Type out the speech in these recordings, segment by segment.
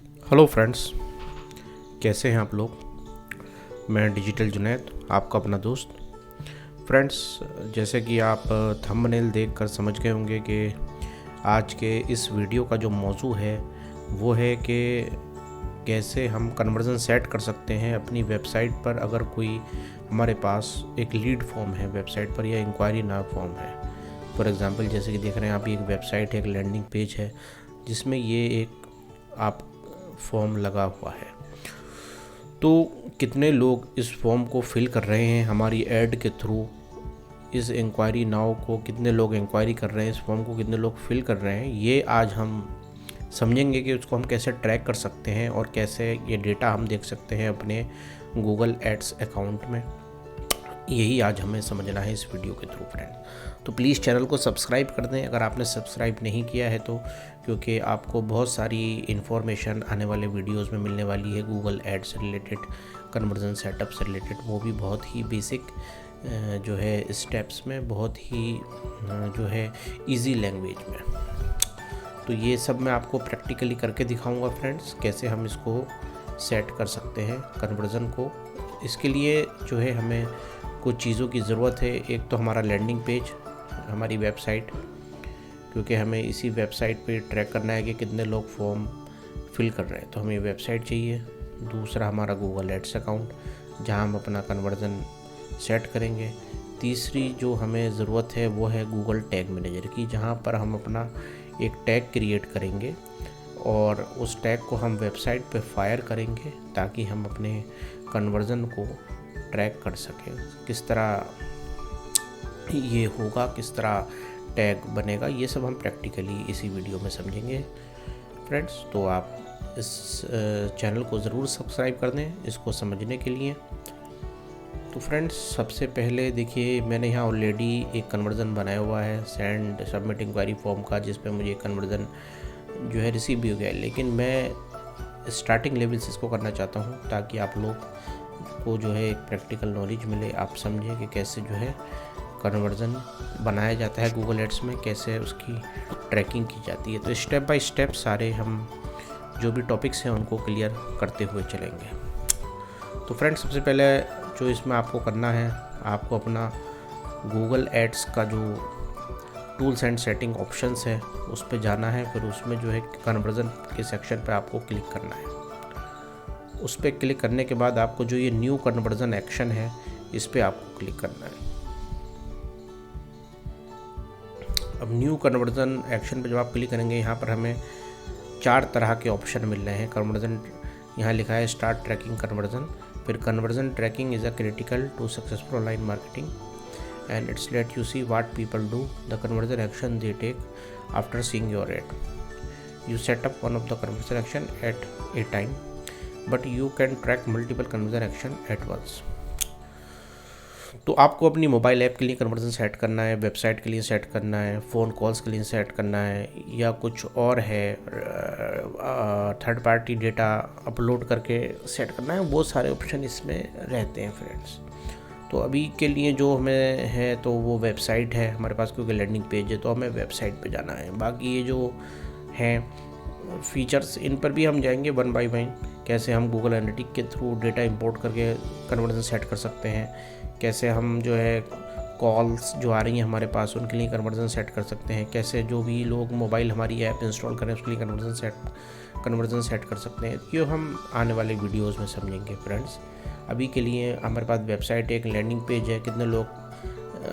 Hello friends, कैसे हैं आप लोग। मैं डिजिटल जुनैद, आपका अपना दोस्त। फ्रेंड्स, जैसे कि आप थंबनेल देखकर समझ गए होंगे कि आज के इस वीडियो का जो मौजू है वो है कि कैसे हम कन्वर्जन सेट कर सकते हैं अपनी वेबसाइट पर। अगर कोई हमारे पास एक लीड फॉर्म है वेबसाइट पर या इंक्वायरी नाउ फॉर्म है, फॉर एग्ज़ाम्पल जैसे कि देख रहे हैं आप, एक वेबसाइट है, एक लैंडिंग पेज है जिसमें ये एक आप फॉर्म लगा हुआ है। तो कितने लोग इस फॉर्म को फिल कर रहे हैं हमारी ऐड के थ्रू, इस इंक्वायरी नाउ को कितने लोग इंक्वायरी कर रहे हैं, इस फॉर्म को कितने लोग फिल कर रहे हैं, ये आज हम समझेंगे कि उसको हम कैसे ट्रैक कर सकते हैं और कैसे ये डेटा हम देख सकते हैं अपने गूगल एड्स अकाउंट में। यही आज हमें समझना है इस वीडियो के थ्रू फ्रेंड। तो प्लीज़ चैनल को सब्सक्राइब कर दें अगर आपने सब्सक्राइब नहीं किया है तो, क्योंकि आपको बहुत सारी इन्फॉर्मेशन आने वाले वीडियोस में मिलने वाली है गूगल एड से रिलेटेड, कन्वर्जन सेटअप से रिलेटेड, वो भी बहुत ही बेसिक जो है स्टेप्स में, बहुत ही जो है इजी लैंग्वेज में। तो ये सब मैं आपको प्रैक्टिकली करके दिखाऊंगा फ्रेंड्स, कैसे हम इसको सेट कर सकते हैं कन्वर्जन को। इसके लिए जो है हमें कुछ चीज़ों की ज़रूरत है। एक तो हमारा लैंडिंग पेज, हमारी वेबसाइट, क्योंकि हमें इसी वेबसाइट पे ट्रैक करना है कि कितने लोग फॉर्म फिल कर रहे हैं, तो हमें वेबसाइट चाहिए। दूसरा हमारा गूगल एड्स अकाउंट, जहां हम अपना कन्वर्जन सेट करेंगे। तीसरी जो हमें ज़रूरत है वो है गूगल टैग मैनेजर की, जहां पर हम अपना एक टैग क्रिएट करेंगे और उस टैग को हम वेबसाइट पे फायर करेंगे ताकि हम अपने कन्वर्जन को ट्रैक कर सकें। किस तरह ये होगा, किस तरह टैग बनेगा, ये सब हम प्रैक्टिकली इसी वीडियो में समझेंगे फ्रेंड्स। तो आप इस चैनल को ज़रूर सब्सक्राइब कर दें इसको समझने के लिए। तो फ्रेंड्स, सबसे पहले देखिए, मैंने यहाँ ऑलरेडी एक कन्वर्जन बनाया हुआ है सेंड सबमिट इंक्वायरी फॉर्म का, जिस पे मुझे कन्वर्जन जो है रिसीव भी हो गया है। लेकिन मैं स्टार्टिंग लेवल से इसको करना चाहता हूँ ताकि आप लोग को जो है एक प्रैक्टिकल नॉलेज मिले, आप समझें कि कैसे जो है कन्वर्जन बनाया जाता है गूगल एड्स में, कैसे उसकी ट्रैकिंग की जाती है। तो स्टेप बाय स्टेप सारे हम जो भी टॉपिक्स हैं उनको क्लियर करते हुए चलेंगे। तो फ्रेंड्स, सबसे पहले जो इसमें आपको करना है, आपको अपना गूगल एड्स का जो टूल्स एंड सेटिंग ऑप्शंस है उस पर जाना है। फिर उसमें जो है कन्वर्जन के सेक्शन पे आपको क्लिक करना है। उस पर क्लिक करने के बाद आपको जो ये न्यू कन्वर्जन एक्शन है इस पर आपको क्लिक करना है। अब न्यू कन्वर्जन एक्शन पे जब आप क्लिक करेंगे, यहाँ पर हमें 4 तरह के ऑप्शन मिल रहे हैं कन्वर्जन। यहाँ लिखा है स्टार्ट ट्रैकिंग कन्वर्जन, फिर conversion tracking is a critical to successful online marketing and it's let you see what people do the conversion action they take after seeing your ad. You set up one of the conversion action at a time but you can track multiple conversion action at once. तो आपको अपनी mobile app के लिए conversion set करना है, website के लिए set करना है, फ़ोन कॉल्स के लिए सेट करना है, या कुछ और है थर्ड पार्टी डेटा अपलोड करके सेट करना है, वो सारे ऑप्शन इसमें रहते हैं फ्रेंड्स। तो अभी के लिए जो हमें है तो वो वेबसाइट है हमारे पास, क्योंकि लैंडिंग पेज है तो हमें वेबसाइट पे जाना है। बाकी ये जो हैं फीचर्स, इन पर भी हम जाएंगे वन बाय वन, कैसे हम गूगल एनालिटिक के थ्रू डेटा इंपोर्ट करके कन्वर्जन सेट कर सकते हैं, कैसे हम जो है कॉल्स जो आ रही हैं हमारे पास उनके लिए कन्वर्जन सेट कर सकते हैं, कैसे जो भी लोग मोबाइल हमारी ऐप इंस्टॉल करें उसके लिए कन्वर्जन सेट कर सकते हैं। ये हम आने वाले वीडियोस में समझेंगे फ्रेंड्स। अभी के लिए हमारे पास वेबसाइट एक लैंडिंग पेज है, कितने लोग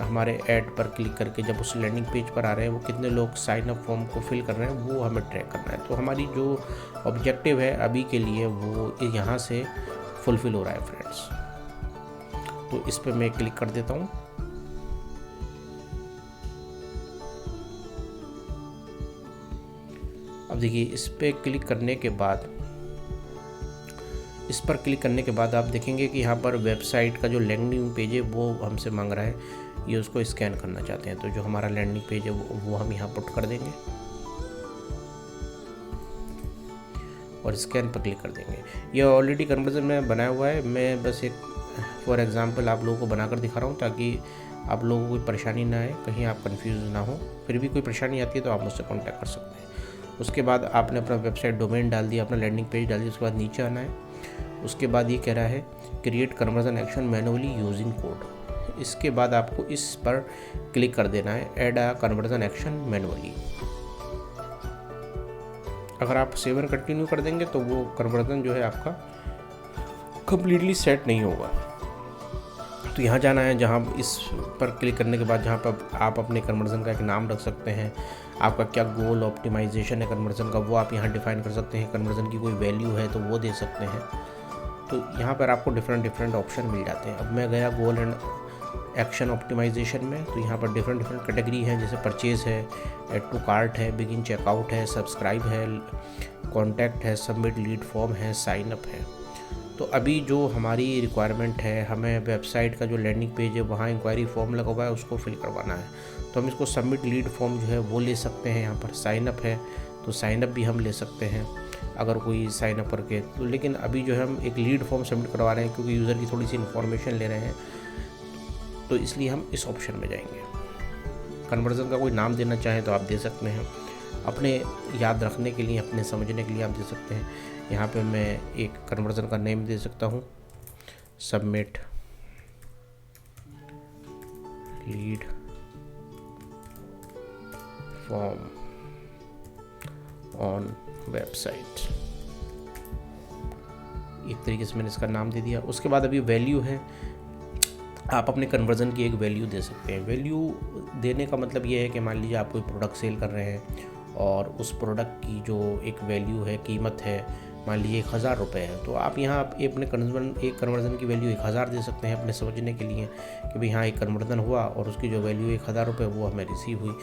हमारे ऐड पर क्लिक करके जब उस लैंडिंग पेज पर आ रहे हैं, वो कितने लोग साइन अप फॉर्म को फिल कर रहे हैं, वो हमें ट्रैक करना है। तो हमारी जो ऑब्जेक्टिव है अभी के लिए वो यहाँ से फुलफिल हो रहा है फ्रेंड्स। तो इस पर मैं क्लिक कर देता हूँ। अब देखिए, इस पर क्लिक करने के बाद, इस पर क्लिक करने के बाद आप देखेंगे कि यहाँ पर वेबसाइट का जो लैंडिंग पेज है वो हमसे मांग रहा है, ये उसको स्कैन करना चाहते हैं। तो जो हमारा लैंडिंग पेज है वो हम यहाँ पुट कर देंगे और स्कैन पर क्लिक कर देंगे। ये ऑलरेडी कन्वर्जन में बनाया हुआ है, मैं बस एक फॉर एग्जांपल आप लोगों को बनाकर दिखा रहा हूँ ताकि आप लोगों को कोई परेशानी ना आए, कहीं आप कंफ्यूज ना हो। फिर भी कोई परेशानी आती है तो आप मुझसे कांटेक्ट कर सकते हैं। उसके बाद आपने अपना वेबसाइट डोमेन डाल दिया, अपना लैंडिंग पेज डाल दिया, उसके बाद नीचे आना है। उसके बाद ये कह रहा है create conversion action manually using code. इसके बाद आपको इस पर क्लिक कर देना है, add a conversion action manually. अगर आप सेव एंड कंटिन्यू कर देंगे तो वो कन्वर्जन जो है आपका कंप्लीटली सेट नहीं होगा। तो यहाँ जाना है, जहाँ इस पर क्लिक करने के बाद जहाँ पर आप अपने कन्वर्जन का एक नाम रख सकते हैं, आपका क्या गोल ऑप्टिमाइजेशन है कन्वर्जन का, वो आप यहाँ डिफाइन कर सकते हैं। कन्वर्जन की कोई वैल्यू है तो वो दे सकते हैं। तो यहाँ पर आपको डिफरेंट ऑप्शन मिल जाते हैं। अब मैं गया गोल एंड एक्शन ऑप्टिमाइजेशन में, तो यहाँ पर डिफरेंट कैटेगरी हैं, जैसे परचेज है, ऐड टू कार्ट है, बिगिन चेकआउट है, सब्सक्राइब है, कॉन्टैक्ट है, सबमिट लीड फॉर्म है, साइन अप है। तो अभी जो हमारी रिक्वायरमेंट है, हमें वेबसाइट का जो लैंडिंग पेज है वहाँ इंक्वायरी फॉर्म लगा हुआ है, उसको फिल करवाना है। तो हम इसको सबमिट लीड फॉर्म जो है वो ले सकते हैं। यहाँ पर साइन अप है तो साइन अप भी हम ले सकते हैं अगर कोई साइन अप करके। तो लेकिन अभी जो है हम एक लीड फॉर्म सबमिट करवा रहे हैं क्योंकि यूज़र की थोड़ी सी इन्फॉर्मेशन ले रहे हैं, तो इसलिए हम इस ऑप्शन में जाएंगे। कन्वर्जन का कोई नाम देना चाहें तो आप दे सकते हैं, अपने याद रखने के लिए, अपने समझने के लिए आप दे सकते हैं। यहाँ पे मैं एक कन्वर्जन का नेम दे सकता हूँ, submit lead form on website. एक तरीके से मैंने इसका नाम दे दिया। उसके बाद अभी वैल्यू है, आप अपने कन्वर्जन की एक वैल्यू दे सकते हैं। वैल्यू देने का मतलब ये है कि मान लीजिए आप कोई प्रोडक्ट सेल कर रहे हैं और उस प्रोडक्ट की जो एक वैल्यू है, कीमत है, मान लीजिए 1000 रुपये है, तो आप यहाँ अपने कन्वर्जन की वैल्यू 1000 दे सकते हैं अपने समझने के लिए कि भाई हाँ एक कन्वर्जन हुआ और उसकी जो वैल्यू 1000 रुपये वो हमें रिसीव हुई।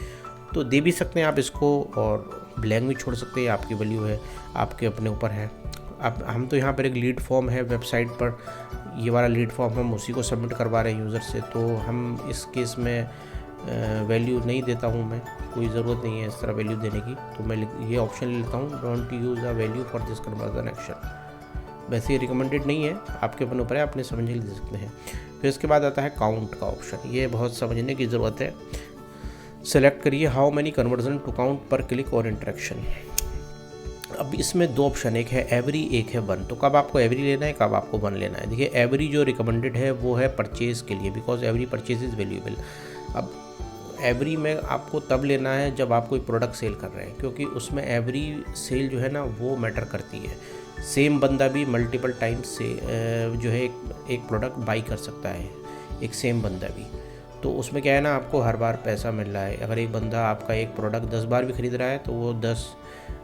तो दे भी सकते हैं आप इसको, और ब्लैंक भी छोड़ सकते हैं, आपकी वैल्यू है, आपके अपने ऊपर है। अब हम तो यहाँ पर एक लीड फॉर्म है वेबसाइट पर, ये वाला लीड फॉर्म हम उसी को सबमिट करवा रहे हैं यूज़र से, तो हम इस केस में वैल्यू नहीं देता हूँ मैं, कोई ज़रूरत नहीं है इस तरह वैल्यू देने की। तो मैं ये ऑप्शन ले लेता हूँ, don't use a value for this conversion action. वैसे ये रिकमेंडेड नहीं है, आपके अपने ऊपर है, अपने समझने के लिए दे सकते हैं। फिर इसके बाद आता है काउंट का ऑप्शन, ये बहुत समझने की ज़रूरत है। सेलेक्ट करिए how many conversion to count पर क्लिक और इंटरेक्शन। अब इसमें दो ऑप्शन, एक है एवरी, एक है वन। तो कब आपको एवरी लेना है, कब आपको वन लेना है। देखिए एवरी जो रिकमेंडेड है वो है परचेज़ के लिए, because every purchase is valuable. अब एवरी में आपको तब लेना है जब आप कोई प्रोडक्ट सेल कर रहे हैं, क्योंकि उसमें एवरी सेल जो है ना वो मैटर करती है। सेम बंदा भी मल्टीपल टाइम्स से जो है एक प्रोडक्ट बाई कर सकता है, एक सेम बंदा भी। तो उसमें क्या है ना, आपको हर बार पैसा मिल रहा है। अगर एक बंदा आपका एक प्रोडक्ट 10 बार भी खरीद रहा है तो वो 10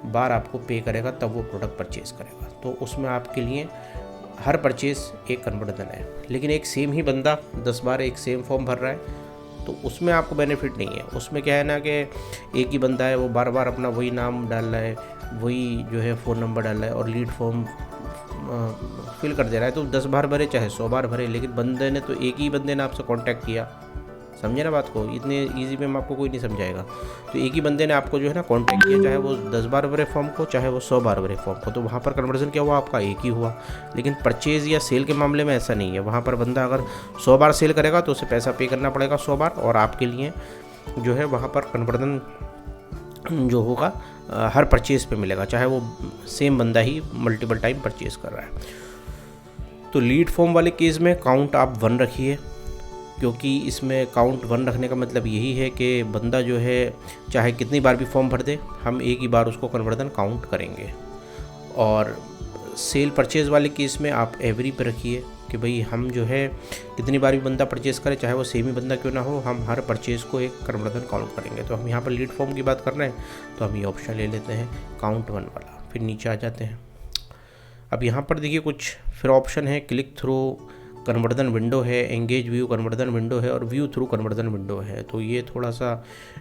बार आपको पे करेगा, तब वो प्रोडक्ट परचेज़ करेगा। तो उसमें आपके लिए हर परचेज़ एक कन्वर्जन है। लेकिन एक सेम ही बंदा 10 बार एक सेम फॉर्म भर रहा है तो उसमें आपको बेनिफिट नहीं है। उसमें क्या है ना कि एक ही बंदा है, वो बार बार अपना वही नाम डाल रहा है, वही जो है फ़ोन नंबर डाल रहा है और लीड फॉर्म फिल कर दे रहा है। तो 10 बार भरे चाहे 100 बार भरे, लेकिन बंदे ने तो एक ही बंदे ने आपसे कांटेक्ट किया। समझे ना बात को, इतने इजी में आपको कोई नहीं समझाएगा। तो एक ही बंदे ने आपको जो है ना कांटेक्ट किया, चाहे वो 10 बार भरे फॉर्म को, चाहे वो 100 बार भरे फॉर्म को, तो वहाँ पर कन्वर्जन क्या हुआ, आपका एक ही हुआ। लेकिन परचेज़ या सेल के मामले में ऐसा नहीं है। वहाँ पर बंदा अगर 100 बार सेल करेगा तो उसे पैसा पे करना पड़ेगा 100 बार, और आपके लिए जो है वहाँ पर कन्वर्जन जो होगा हर परचेज़ पे मिलेगा, चाहे वो सेम बंदा ही मल्टीपल टाइम परचेज़ कर रहा है। तो लीड फॉर्म वाले केस में काउंट आप 1 रखिए, क्योंकि इसमें काउंट 1 रखने का मतलब यही है कि बंदा जो है चाहे कितनी बार भी फॉर्म भर दे, हम एक ही बार उसको कन्वर्जन काउंट करेंगे। और सेल परचेज़ वाले केस में आप एवरी पे रखिए कि भाई हम जो है कितनी बार भी बंदा परचेज़ करे, चाहे वो सेम ही बंदा क्यों ना हो, हम हर परचेज़ को एक कन्वर्जन काउंट करेंगे। तो हम यहाँ पर लीड फॉर्म की बात कर रहे हैं तो हम ये ऑप्शन ले लेते हैं काउंट 1 वाला। फिर नीचे आ जाते हैं। अब यहाँ पर देखिए कुछ फिर ऑप्शन है, क्लिक थ्रू कन्वर्जन विंडो है, एंगेज व्यू कन्वर्जन विंडो है, और व्यू थ्रू कन्वर्जन विंडो है। तो ये थोड़ा सा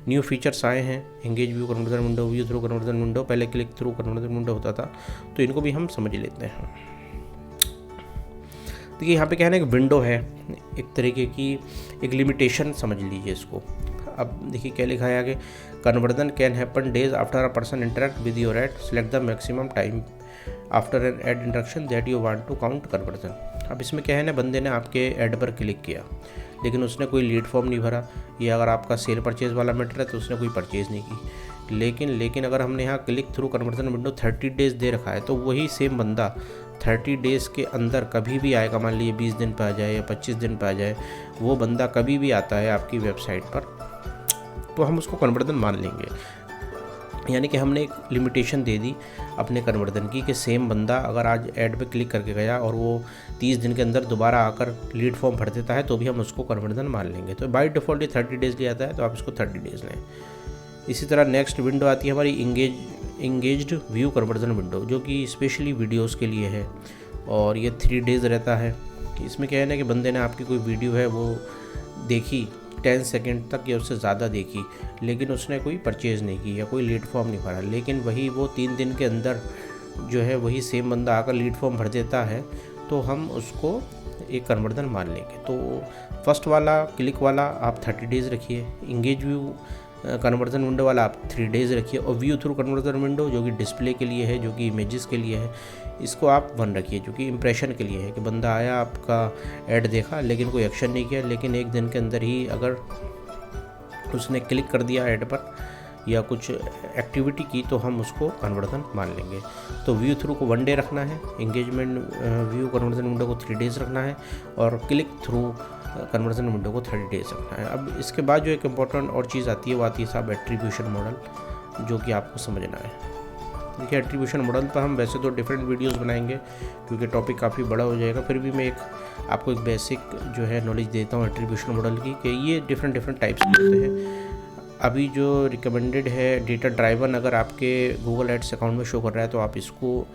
न्यू फीचर्स आए हैं, engage view conversion window, view through conversion window. पहले क्लिक थ्रू कन्वर्जन विंडो होता था, तो इनको भी हम समझ लेते हैं। देखिए यहाँ पे क्या है ना, एक विंडो है, एक तरीके की एक लिमिटेशन समझ लीजिए इसको। अब देखिए क्या लिखा है आगे, conversion can happen days after a person interact with your ad, select the maximum time after an ad interaction that you want to count conversion. अब इसमें क्या है ना, बंदे ने आपके ऐड पर क्लिक किया लेकिन उसने कोई लीड फॉर्म नहीं भरा, या अगर आपका सेल परचेज़ वाला मैटर है तो उसने कोई परचेज़ नहीं की, लेकिन अगर हमने यहाँ click through conversion window 30 days दे रखा है तो वही सेम बंदा 30 डेज़ के अंदर कभी भी आएगा। मान लीजिए 20 दिन पर आ जाए या 25 दिन पर आ जाए, वो बंदा कभी भी आता है आपकी वेबसाइट पर, तो हम उसको कन्वर्जन मान लेंगे। यानी कि हमने एक लिमिटेशन दे दी अपने कन्वर्जन की कि सेम बंदा अगर आज ऐड पे क्लिक करके गया और वो 30 दिन के अंदर दोबारा आकर लीड फॉर्म भर देता है तो भी हम उसको कन्वर्जन मान लेंगे। तो बाय डिफ़ॉल्ट ये 30 डेज़ लिया आता है, तो आप इसको 30 डेज़ लें। इसी तरह नेक्स्ट विंडो आती है हमारी इंगेज्ड व्यू कन्वर्जन विंडो, जो कि स्पेशली वीडियोज़ के लिए है और ये 3 डेज़ रहता है। इसमें क्या है ना कि बंदे ने आपकी कोई वीडियो है वो देखी 10 सेकंड तक या उससे ज़्यादा देखी, लेकिन उसने कोई परचेज़ नहीं की या कोई लीड फॉर्म नहीं भरा, लेकिन वही वो 3 दिन के अंदर जो है वही सेम बंदा आकर लीड फॉर्म भर देता है, तो हम उसको एक कन्वर्जन मान लेंगे। तो फर्स्ट वाला क्लिक वाला आप 30 डेज़ रखिए, इंगेज व्यू कन्वर्जन विंडो वाला आप 3 डेज़ रखिए, और व्यू थ्रू कन्वर्जन विंडो जो कि डिस्प्ले के लिए है, जो कि इमेजेस के लिए है, इसको आप 1 रखिए, जो कि इंप्रेशन के लिए है कि बंदा आया, आपका ऐड देखा लेकिन कोई एक्शन नहीं किया, लेकिन 1 दिन के अंदर ही अगर उसने क्लिक कर दिया ऐड पर या कुछ एक्टिविटी की तो हम उसको कन्वर्जन मान लेंगे। तो व्यू थ्रू को 1 डे रखना है, एंगेजमेंट व्यू कन्वर्जन विंडो को 3 डेज़ रखना है, और क्लिक थ्रू कन्वर्जन विंडो को 30 डेज़ रखना है। अब इसके बाद जो एक इम्पॉर्टेंट और चीज़ आती है वो आती है साहब एट्रीब्यूशन मॉडल, जो कि आपको समझना है। देखिए एट्रीब्यूशन मॉडल पर हम वैसे तो डिफरेंट वीडियोस बनाएंगे क्योंकि टॉपिक काफ़ी बड़ा हो जाएगा, फिर भी मैं आपको एक बेसिक जो है नॉलेज देता हूँ एट्रीब्यूशन मॉडल की, कि ये डिफरेंट टाइप्स के होते हैं। अभी जो रिकमेंडेड है डेटा ड्राइवन, अगर आपके गूगल एड्स अकाउंट में शो कर रहा है तो आप इसको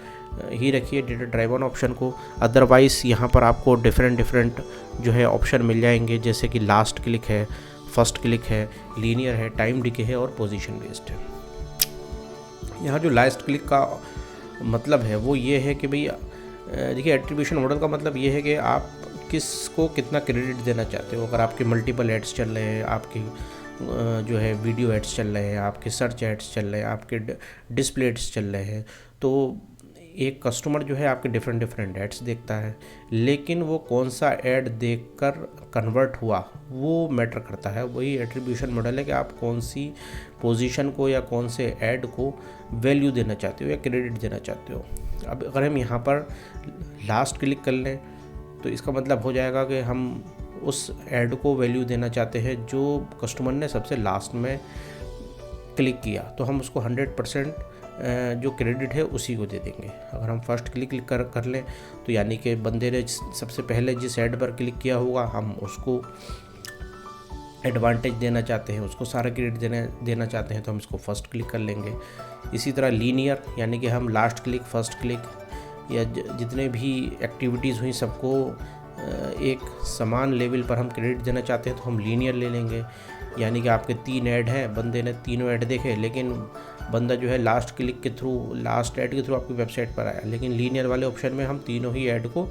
ही रखिए, डेटा ड्राइवन ऑप्शन को। अदरवाइज़ यहाँ पर आपको डिफरेंट जो है ऑप्शन मिल जाएंगे, जैसे कि लास्ट क्लिक है, फर्स्ट क्लिक है, लीनियर है, टाइम डिके है और पोजीशन बेस्ड है। यहाँ जो लास्ट क्लिक का मतलब है वो ये है कि भाई देखिए एट्रीब्यूशन मॉडल का मतलब ये है कि आप किसको कितना क्रेडिट देना चाहते हो। अगर आपके मल्टीपल एड्स चल रहे हैं, आपके जो है वीडियो एड्स चल रहे हैं, आपके सर्च एड्स चल रहे हैं, आपके डिस्प्ले एड्स चल रहे हैं, तो एक कस्टमर जो है आपके डिफरेंट एड्स देखता है, लेकिन वो कौन सा ऐड देखकर कन्वर्ट हुआ वो मैटर करता है। वही एट्रीब्यूशन मॉडल है कि आप कौन सी पोजीशन को या कौन से ऐड को वैल्यू देना चाहते हो या क्रेडिट देना चाहते हो। अब अगर हम यहाँ पर लास्ट क्लिक कर लें तो इसका मतलब हो जाएगा कि हम उस ऐड को वैल्यू देना चाहते हैं जो कस्टमर ने सबसे लास्ट में क्लिक किया, तो हम उसको 100% जो क्रेडिट है उसी को दे देंगे। अगर हम फर्स्ट क्लिक कर लें तो यानी कि बंदे ने सबसे पहले जिस ऐड पर क्लिक किया होगा हम उसको एडवांटेज देना चाहते हैं, उसको सारा क्रेडिट देना चाहते हैं, तो हम इसको फर्स्ट क्लिक कर लेंगे। इसी तरह लीनियर, यानी कि हम लास्ट क्लिक, फर्स्ट क्लिक या जितने भी एक्टिविटीज़ हुई सबको एक समान लेवल पर हम क्रेडिट देना चाहते हैं तो हम लीनियर ले लेंगे। यानी कि आपके 3 ऐड हैं, बंदे ने तीनों ऐड देखे, लेकिन बंदा जो है लास्ट क्लिक के थ्रू, लास्ट ऐड के थ्रू आपकी वेबसाइट पर आया, लेकिन लीनियर वाले ऑप्शन में हम तीनों ही ऐड को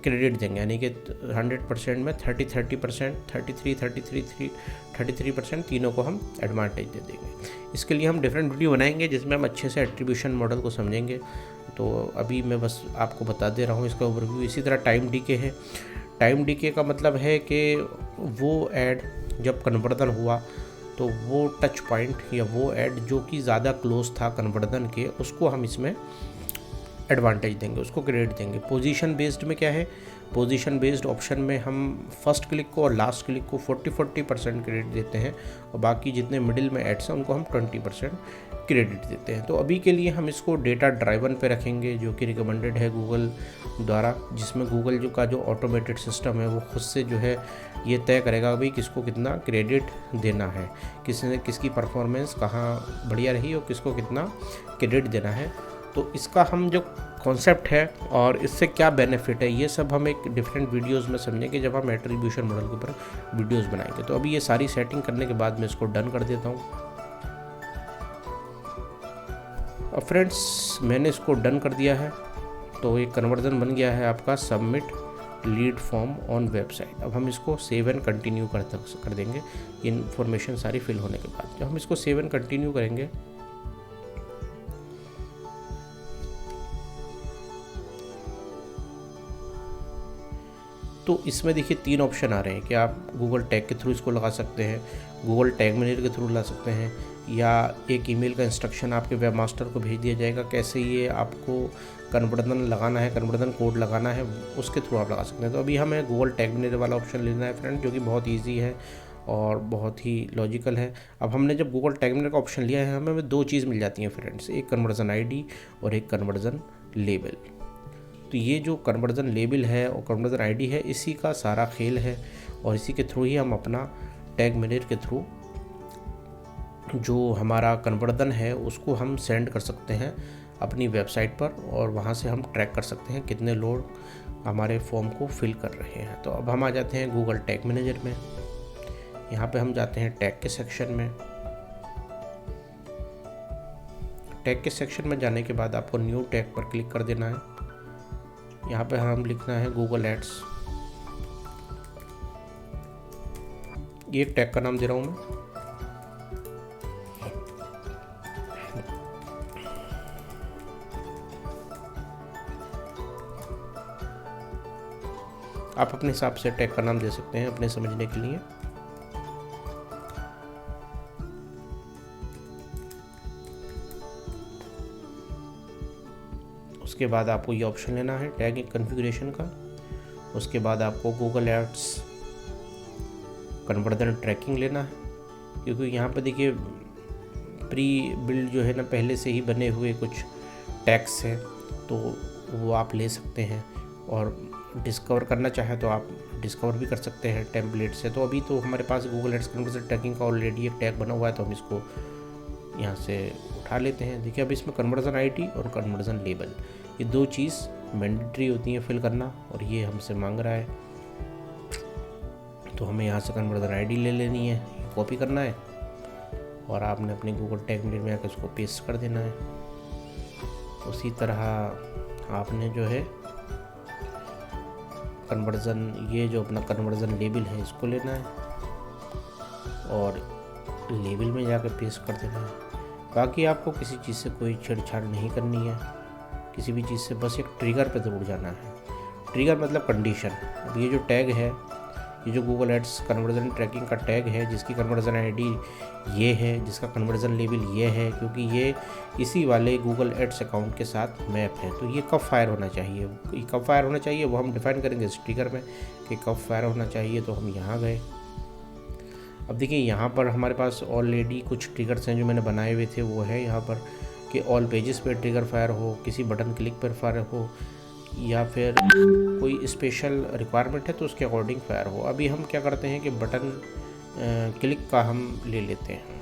क्रेडिट देंगे, यानी कि 100% में 30% 33% तीनों को हम एडवांटेज दे देंगे। इसके लिए हम डिफरेंट वीडियो बनाएंगे जिसमें हम अच्छे से एट्रीब्यूशन मॉडल को समझेंगे, तो अभी मैं बस आपको बता दे रहा हूँ इसका ओवरव्यू। इसी तरह टाइम डीके है। टाइम डीके का मतलब है कि वो ऐड जब कन्वर्जन हुआ तो वो टच पॉइंट या वो ऐड जो कि ज़्यादा क्लोज था कन्वर्जन के, उसको हम इसमें एडवांटेज देंगे, उसको क्रेडिट देंगे। पोजीशन बेस्ड में क्या है, पोजीशन बेस्ड ऑप्शन में हम फर्स्ट क्लिक को और लास्ट क्लिक को 40% क्रेडिट देते हैं, और बाकी जितने मिडिल में एड्स हैं उनको हम 20% क्रेडिट देते हैं। तो अभी के लिए हम इसको डेटा ड्राइवन पे रखेंगे, जो कि रिकमेंडेड है गूगल द्वारा, जिसमें गूगल का जो ऑटोमेटेड सिस्टम है वो खुद से जो है ये तय करेगा भाई किसको कितना क्रेडिट देना है, किसकी परफॉर्मेंस कहाँ बढ़िया रही और किसको कितना क्रेडिट देना है। तो इसका हम जो कॉन्सेप्ट है और इससे क्या बेनिफिट है, ये सब हम एक डिफरेंट वीडियोस में समझेंगे जब हम एट्रीब्यूशन मॉडल के ऊपर वीडियोस बनाएंगे। तो अभी ये सारी सेटिंग करने के बाद मैं इसको डन कर देता हूँ। अब फ्रेंड्स मैंने इसको डन कर दिया है, तो एक कन्वर्जन बन गया है आपका submit lead form on website. अब हम इसको सेव एंड कंटिन्यू कर देंगे इन्फॉर्मेशन सारी फिल होने के बाद। जब हम इसको सेव एंड कंटिन्यू करेंगे तो इसमें देखिए 3 ऑप्शन आ रहे हैं कि आप गूगल टैग के थ्रू इसको लगा सकते हैं, गूगल टैग मैनेजर के थ्रू ला सकते हैं, या एक ईमेल का इंस्ट्रक्शन आपके वेब मास्टर को भेज दिया जाएगा कैसे ये आपको कन्वर्जन लगाना है, कन्वर्जन कोड लगाना है, उसके थ्रू आप लगा सकते हैं। तो अभी हमें गूगल टैग मैनेजर वाला ऑप्शन लेना है फ्रेंड, जो कि बहुत ईजी है और बहुत ही लॉजिकल है। अब हमने जब गूगल टैग मैनेजर का ऑप्शन लिया है, हमें 2 चीज़ मिल जाती हैं फ्रेंड्स, एक कन्वर्जन आईडी और एक कन्वर्जन लेबल। तो ये जो कन्वर्जन लेबल है और कन्वर्जन आईडी है, इसी का सारा खेल है और इसी के थ्रू ही हम अपना टैग मैनेजर के थ्रू जो हमारा कन्वर्जन है उसको हम सेंड कर सकते हैं अपनी वेबसाइट पर, और वहाँ से हम ट्रैक कर सकते हैं कितने लोग हमारे फॉर्म को फिल कर रहे हैं। तो अब हम आ जाते हैं गूगल टैग मैनेजर में। यहाँ पे हम जाते हैं टैग के सेक्शन में। टैग के सेक्शन में जाने के बाद आपको न्यू टैग पर क्लिक कर देना है। यहाँ पे हम लिखना है गूगल एड्स। ये एक टैग का नाम दे रहा हूँ मैं। आप अपने हिसाब से टैग का नाम दे सकते हैं अपने समझने के लिए। उसके बाद आपको ये ऑप्शन लेना है टैग कॉन्फ़िगरेशन का। उसके बाद आपको गूगल एड्स कन्वर्जन ट्रैकिंग लेना है, क्योंकि यहाँ पे देखिए प्री बिल्ड जो है ना, पहले से ही बने हुए कुछ टैग्स हैं, तो वो आप ले सकते हैं, और डिस्कवर करना चाहे तो आप डिस्कवर भी कर सकते हैं टेम्पलेट से। तो अभी तो हमारे पास गूगल एड्स कन्वर्जन ट्रैकिंग का ऑलरेडी एक टैग बना हुआ है, तो हम इसको यहाँ से उठा लेते हैं। देखिए अब इसमें कन्वर्जन आईडी और कन्वर्जन लेबल, ये 2 चीज़ मैंडेटरी होती हैं फिल करना, और ये हमसे मांग रहा है। तो हमें यहाँ से कन्वर्जन आईडी ले लेनी है, कॉपी करना है, और आपने अपने गूगल टैग मैनेजर में आकर उसको पेस्ट कर देना है। उसी तरह आपने जो है कन्वर्जन, ये जो अपना कन्वर्जन लेबल है इसको लेना है और लेबल में जाकर पेस्ट कर देना है। बाकी आपको किसी चीज़ से कोई छेड़छाड़ नहीं करनी है, किसी भी चीज़ से, बस एक ट्रिगर पे ज़रूर जाना है। ट्रिगर मतलब कंडीशन। अब ये जो टैग है, ये जो गूगल एड्स कन्वर्जन ट्रैकिंग का टैग है, जिसकी कन्वर्जन आईडी ये है, जिसका कन्वर्जन लेबल ये है, क्योंकि ये इसी वाले गूगल एड्स अकाउंट के साथ मैप है, तो ये कब फायर होना चाहिए, ये कब फायर होना चाहिए वो हम डिफाइन करेंगे इस ट्रिगर में कि कब फायर होना चाहिए। तो हम यहाँ गए। अब देखिए यहाँ पर हमारे पास ऑलरेडी कुछ ट्रिगर्स हैं जो मैंने बनाए हुए थे, वो है यहाँ पर कि ऑल पेजेस पे ट्रिगर फायर हो, किसी बटन क्लिक पर फायर हो, या फिर कोई स्पेशल रिक्वायरमेंट है तो उसके अकॉर्डिंग फायर हो। अभी हम क्या करते हैं कि बटन क्लिक का हम ले लेते हैं,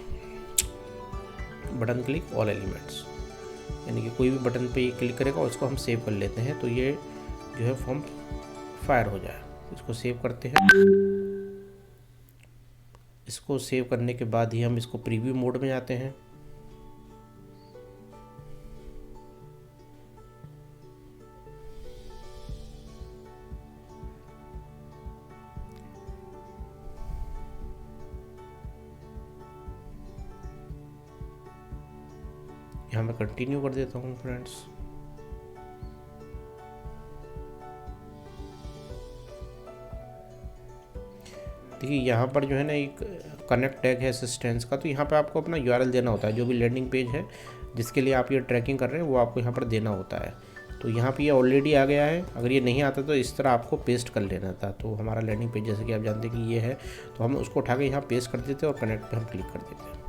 बटन क्लिक ऑल एलिमेंट्स, यानी कि कोई भी बटन पे ये क्लिक करेगा उसको हम सेव कर लेते हैं, तो ये जो है फॉर्म फायर हो जाए। इसको सेव करते हैं। इसको सेव करने के बाद ही हम इसको प्रीव्यू मोड में जाते हैं। यहाँ मैं कंटिन्यू कर देता हूँ फ्रेंड्स। देखिए यहाँ पर जो है ना एक कनेक्ट टैग है असिस्टेंस का, तो यहाँ पे आपको अपना यूआरएल देना होता है, जो भी लैंडिंग पेज है जिसके लिए आप ये ट्रैकिंग कर रहे हैं वो आपको यहाँ पर देना होता है। तो यहाँ पे ये ऑलरेडी आ गया है, अगर ये नहीं आता तो इस तरह आपको पेस्ट कर लेना था। तो हमारा लैंडिंग पेज जैसे कि आप जानते हैं कि ये है, तो हम उसको उठा के यहाँ पेस्ट कर देते हैं और कनेक्ट पे हम क्लिक कर देते हैं।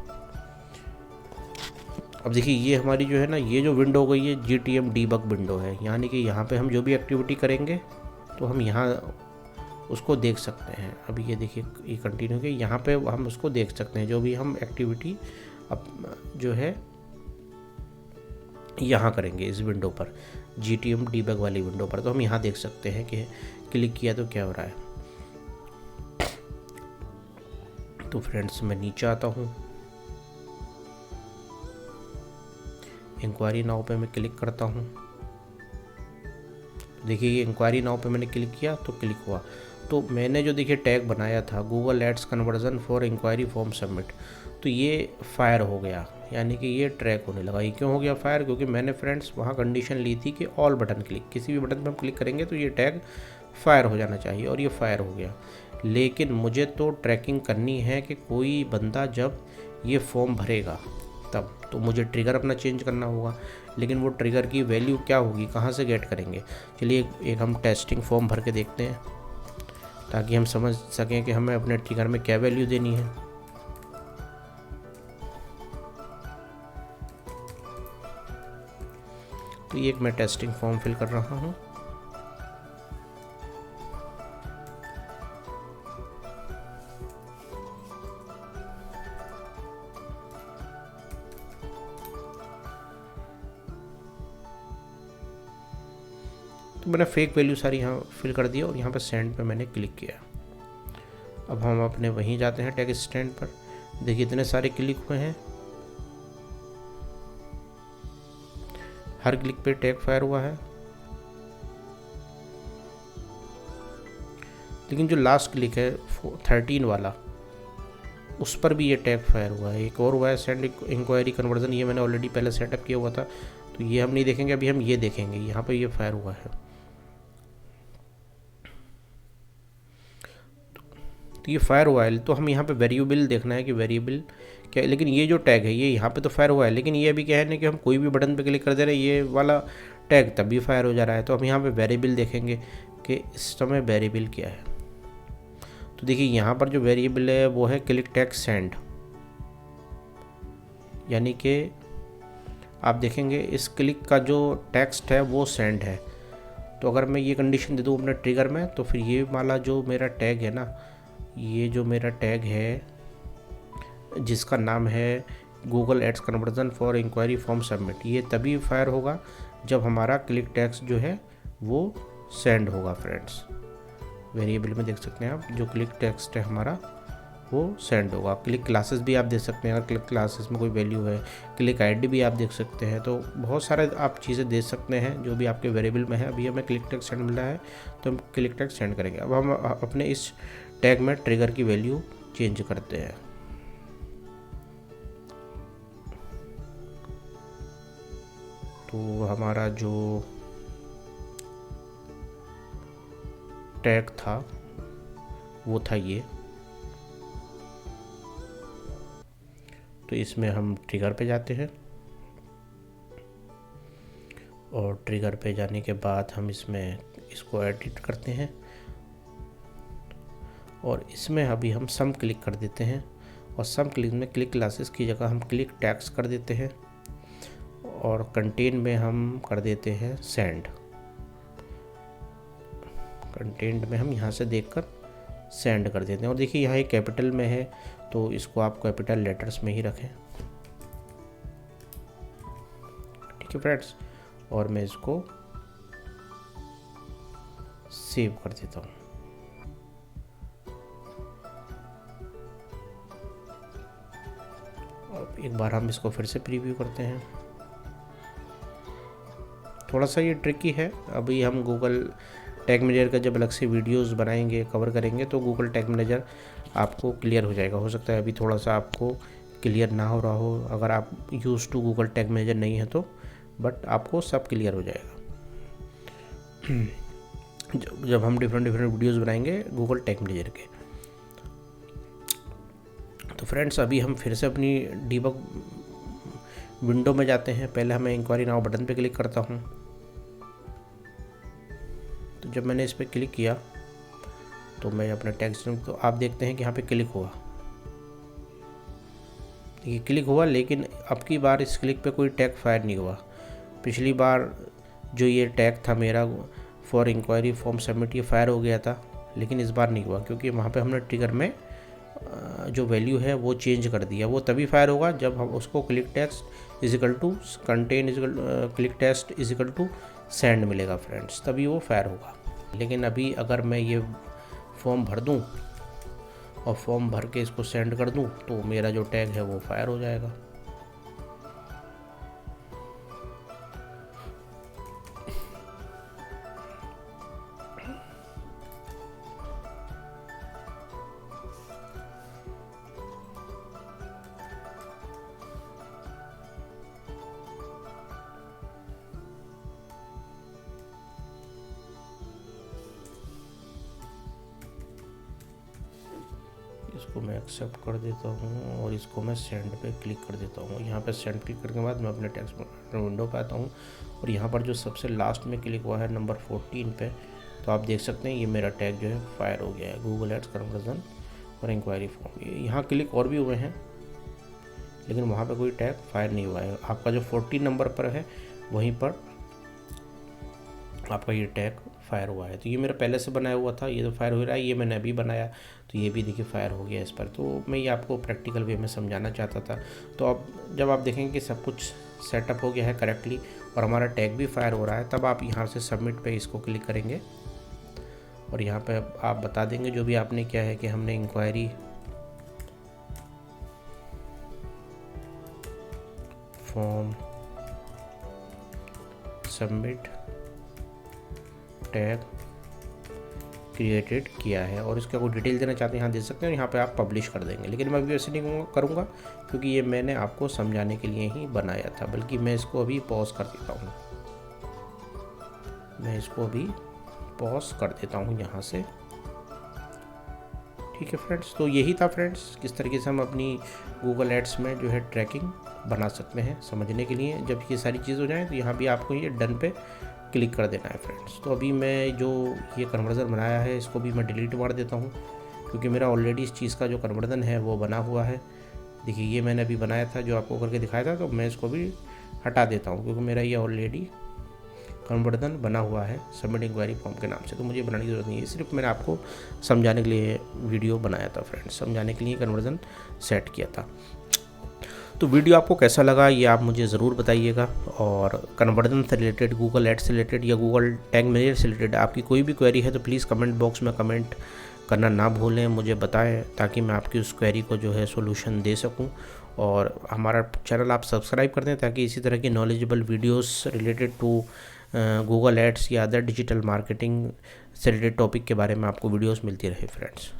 अब देखिए ये हमारी जो है ना, ये जो विंडो हो गई है GTM डीबग विंडो है, यानी कि यहाँ पे हम जो भी एक्टिविटी करेंगे तो हम यहाँ उसको देख सकते हैं। अभी ये देखिए ये कंटिन्यू के यहाँ पे हम उसको देख सकते हैं, जो भी हम एक्टिविटी अब जो है यहाँ करेंगे इस विंडो पर, GTM डीबग वाली विंडो पर, तो हम यहाँ देख सकते हैं कि क्लिक किया तो क्या हो रहा है। तो फ्रेंड्स मैं नीचे आता हूँ, इंक्वायरी नाउ पे मैं क्लिक करता हूँ। देखिए ये इंक्वायरी नाउ पे मैंने क्लिक किया तो क्लिक हुआ। तो मैंने जो देखिए टैग बनाया था Google ads conversion for inquiry form submit, तो ये फायर हो गया, यानी कि ये ट्रैक होने लगा। ये क्यों हो गया फायर? क्योंकि मैंने फ्रेंड्स वहाँ कंडीशन ली थी कि ऑल बटन क्लिक, किसी भी बटन पर हम क्लिक करेंगे तो ये टैग फायर हो जाना चाहिए, और ये फायर हो गया। लेकिन मुझे तो ट्रैकिंग करनी है कि कोई बंदा जब ये फॉर्म भरेगा तब तो मुझे ट्रिगर अपना चेंज करना होगा। लेकिन वो ट्रिगर की वैल्यू क्या होगी, कहाँ से गेट करेंगे? चलिए एक हम टेस्टिंग फॉर्म भर के देखते हैं, ताकि हम समझ सकें कि हमें अपने ट्रिगर में क्या वैल्यू देनी है। तो ये एक मैं टेस्टिंग फॉर्म फिल कर रहा हूँ। तो मैंने फेक वैल्यू सारी यहाँ फिल कर दिया और यहाँ पर सेंड पे मैंने क्लिक किया। अब हम अपने वहीं जाते हैं टैग स्टैंड पर। देखिए इतने सारे क्लिक हुए हैं, हर क्लिक पे टैग फायर हुआ है। लेकिन जो लास्ट क्लिक है 13 वाला, उस पर भी ये टैग फायर हुआ है। एक और हुआ है सेंड इंक्वायरी कन्वर्जन, ये मैंने ऑलरेडी पहले सेटअप किया हुआ था, तो ये हम नहीं देखेंगे अभी, हम ये देखेंगे। यहाँ पर ये फायर हुआ है, तो ये फायर हुआ है। तो हम यहाँ पे वेरिएबल देखना है कि वेरिएबल क्या है। लेकिन ये जो टैग है ये यहाँ पे तो फायर हुआ है, लेकिन ये अभी क्या है ना कि हम कोई भी बटन पे क्लिक कर दे रहे हैं, ये वाला टैग तब भी फायर हो जा रहा है। तो हम यहाँ पे वेरिएबल देखेंगे कि इस समय वेरिएबल क्या है। तो देखिए यहाँ पर जो वेरिएबल है वो है क्लिक टैग सेंड, यानी कि आप देखेंगे इस क्लिक का जो टेक्स्ट है वो सेंड है। तो अगर मैं ये कंडीशन दे दूँ अपने ट्रिगर में, तो फिर ये वाला जो मेरा टैग है ना, ये जो मेरा टैग है जिसका नाम है Google ads conversion for inquiry form submit, ये तभी फायर होगा जब हमारा क्लिक टैक्स जो है वो सेंड होगा। फ्रेंड्स वेरिएबल में देख सकते हैं आप, जो क्लिक टेक्स्ट है हमारा वो सेंड होगा। क्लिक क्लासेस भी आप देख सकते हैं, अगर क्लिक क्लासेस में कोई वैल्यू है, क्लिक आईडी भी आप देख सकते हैं। तो बहुत सारे आप चीज़ें देख सकते हैं जो भी आपके वेरिएबल में है। अभी हमें क्लिक टेक्स्ट सेंड मिला है तो हम क्लिक टेक्स्ट सेंड करेंगे। अब हम अपने इस टैग में ट्रिगर की वैल्यू चेंज करते हैं। तो हमारा जो टैग था वो था ये। तो इसमें हम ट्रिगर पे जाते हैं और ट्रिगर पे जाने के बाद हम इसमें इसको एडिट करते हैं और इसमें अभी हम सम क्लिक कर देते हैं और सम क्लिक में क्लिक क्लासेस की जगह हम क्लिक टैग्स कर देते हैं और कंटेन में हम कर देते हैं सेंड। कंटेंट में हम यहाँ से देखकर सेंड कर देते हैं। और देखिए यहाँ एक कैपिटल में है तो इसको आप कैपिटल लेटर्स में ही रखें, ठीक है फ्रेंड्स। और मैं इसको सेव कर देता हूँ। अब एक बार हम इसको फिर से प्रीव्यू करते हैं। थोड़ा सा ये ट्रिकी है। अभी हम गूगल टैग मैनेजर का जब अलग से वीडियोस बनाएंगे, कवर करेंगे, तो गूगल टैग मैनेजर आपको क्लियर हो जाएगा। हो सकता है अभी थोड़ा सा आपको क्लियर ना हो रहा हो, अगर आप use to Google tag manager नहीं है तो, बट आपको सब क्लियर हो जाएगा जब हम डिफरेंट वीडियोस बनाएंगे गूगल टैग मैनेजर के। तो फ्रेंड्स अभी हम फिर से अपनी डीबग विंडो में जाते हैं। पहले मैं इंक्वायरी नाउ बटन पे क्लिक करता हूँ। तो जब मैंने इस पर क्लिक किया तो मैं अपने टेक्स्ट, तो आप देखते हैं कि यहाँ पे क्लिक हुआ, ये क्लिक हुआ। लेकिन अब की बार इस क्लिक पे कोई टैग फायर नहीं हुआ। पिछली बार जो ये टैग था मेरा फॉर इंक्वायरी फॉर्म सबमिट, ये फायर हो गया था, लेकिन इस बार नहीं हुआ क्योंकि वहाँ पे हमने ट्रिगर में जो वैल्यू है वो चेंज कर दिया। वो तभी फायर होगा जब हम उसको click text equal to contain equal click text equal to send मिलेगा फ्रेंड्स, तभी वो फायर होगा। लेकिन अभी अगर मैं ये फॉर्म भर दूं और फॉर्म भर के इसको सेंड कर दूं तो मेरा जो टैग है वो फायर हो जाएगा। इसको मैं एक्सेप्ट कर देता हूँ और इसको मैं सेंड पे क्लिक कर देता हूँ। यहाँ पे सेंड क्लिक करने के बाद मैं अपने टेक्स्ट विंडो पे आता हूँ और यहाँ पर जो सबसे लास्ट में क्लिक हुआ है नंबर 14 पे, तो आप देख सकते हैं ये मेरा टैग जो है फायर हो गया है, गूगल एड्स कन्वर्जन और इंक्वायरी फॉर्म। यहाँ क्लिक और भी हुए हैं लेकिन वहाँ पे कोई टैग फायर नहीं हुआ है। आपका जो 14 नंबर पर है वहीं पर आपका ये टैग फायर हुआ है। तो ये मेरा पहले से बनाया हुआ था, ये तो फायर हो रहा है, ये मैंने अभी बनाया तो ये भी देखिए फायर हो गया इस पर। तो मैं ये आपको प्रैक्टिकल वे में समझाना चाहता था। तो अब जब आप देखेंगे कि सब कुछ सेटअप हो गया है करेक्टली और हमारा टैग भी फायर हो रहा है, तब आप यहाँ से सबमिट पे इसको क्लिक करेंगे और यहाँ पे आप बता देंगे जो भी आपने किया है कि हमने inquiry form submit tag created किया है और इसका कोई डिटेल देना चाहते हैं यहाँ दे सकते हैं। यहाँ पे आप पब्लिश कर देंगे, लेकिन मैं अभी वैसे नहीं करूँगा क्योंकि ये मैंने आपको समझाने के लिए ही बनाया था। बल्कि मैं इसको अभी पॉज कर देता हूँ, मैं इसको अभी पॉज कर देता हूँ यहाँ से। ठीक है फ्रेंड्स, तो यही था फ्रेंड्स किस तरीके से हम अपनी गूगल एड्स में जो है ट्रैकिंग बना सकते हैं। समझने के लिए जब ये सारी चीज़ हो जाए तो यहाँ भी आपको ये डन पे क्लिक कर देना है फ्रेंड्स। तो अभी मैं जो ये कन्वर्जन बनाया है इसको भी मैं डिलीट मार देता हूँ क्योंकि मेरा ऑलरेडी इस चीज़ का जो कन्वर्जन है वो बना हुआ है। देखिए ये मैंने अभी बनाया था जो आपको करके दिखाया था, तो मैं इसको भी हटा देता हूँ क्योंकि मेरा ये ऑलरेडी कन्वर्जन बना हुआ है सबमिट इंक्वायरी फॉर्म के नाम से, तो मुझे बनाने की ज़रूरत नहीं है। सिर्फ मैंने आपको समझाने के लिए वीडियो बनाया था फ्रेंड्स, समझाने के लिए कन्वर्जन सेट किया था। तो वीडियो आपको कैसा लगा ये आप मुझे ज़रूर बताइएगा। और कन्वर्जन से रिलेटेड, गूगल एड्स से रिलेटेड या गूगल टैग मैनेजर से रिलेटेड आपकी कोई भी क्वेरी है तो प्लीज़ कमेंट बॉक्स में कमेंट करना ना भूलें, मुझे बताएं ताकि मैं आपकी उस क्वेरी को जो है सोल्यूशन दे सकूं। और हमारा चैनल आप सब्सक्राइब कर दें ताकि इसी तरह की knowledgeable videos related to Google ads या अदर डिजिटल मार्केटिंग से रिलेटेड टॉपिक के बारे में आपको वीडियोस मिलती रहे फ्रेंड्स।